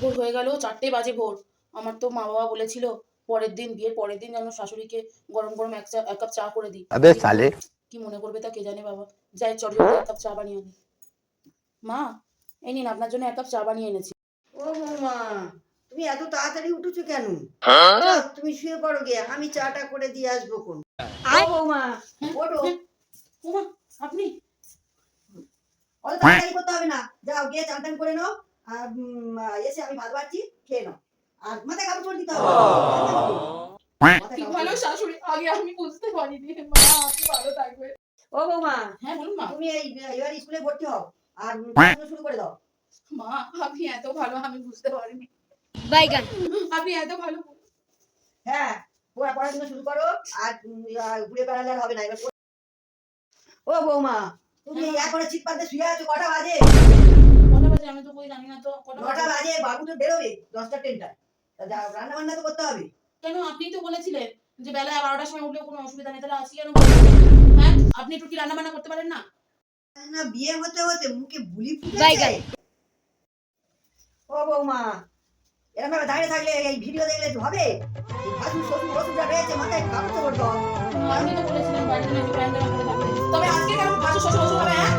ভোর হয়ে গেল, 4টে বাজে ভোর। আমার তো মা বাবা বলেছিল বিয়ের পরের দিন যেন শাশুড়িকে গরম গরম এক কাপ চা করে দিই। अबे साले কি মনে করবে তা কে জানে বাবা। যাই চট এক কাপ চা বানিয়ে আনি। মা, এই নিন আপনার জন্য এক কাপ চা বানিয়ে এনেছি। ও বৌমা, তুমি এত তাড়াতাড়ি উঠেছো কেন? যাও, তুমি শুয়ে পড়ো গিয়ে, আমি চাটা করে দিয়ে আসবো কোন। ও বৌমা, ওঠো। ওমা, আপনি? অত তাড়াতাড়ি করতে হবে না, যাও গিয়ে চান টান করে নাও। আর এসে আমি ভাত বাড়ছি, খেয়ে নাও। আর মাথায় কাপড় চোপড় দিতে হবে। মাথায় কি কাপড় ভালো চোপড়। শাশুড়ি, আগে আমি বুঝতে পারিনি। মা, আপনি ভালো থাকবে। ও বৌমা, হ্যাঁ বলুন মা। তুমি এবার স্কুলে ভর্তি হও আর পড়াশোনা শুরু করে দাও। মা, আপনি এত ভালো আমি বুঝতে পারিনি। আপনি এত ভালো। হ্যাঁ, পড়াশোনা শুরু করো। আর ঘুরে বেড়ালে আর হবে না এবার। ও বৌমা, তুমি এখনো চিৎ পাতে শুয়ে আছো, কটা বাজে? কটা বাজে আমি তো কই জানি না তো। কটা 9টা বাজে, বাবু তো বেরোবে 10টা 10টায়। রান্না বান্না তো করতে হবে। কেন? আপনিই তো বলেছিলেন যে বেলা 12টার সময় উঠলেও কোনো অসুবিধা নেই, তাহলে আজকে কেন? হ্যাঁ, আপনি একটু কি রান্না বান্না করতে পারেন না? না, বিয়ে হতে হতে মুখে বুলি ফুটেছে। ও বৌমা, এরকম ভাবে দাঁড়িয়ে থাকলে এই ভিডিও দেখলে তো হবে? ভাসুর শ্বশুর ওষুধটা রয়েছে, মাথায় কাপড় চোপড় দাও। আপনি তো বলেছিলেন বাড়িতে নাকি প্যান্ডেল করে থাকতে। তবে আজকে কেন ভাসুর শ্বশুর ওষুধ হবে? হ্যাঁ,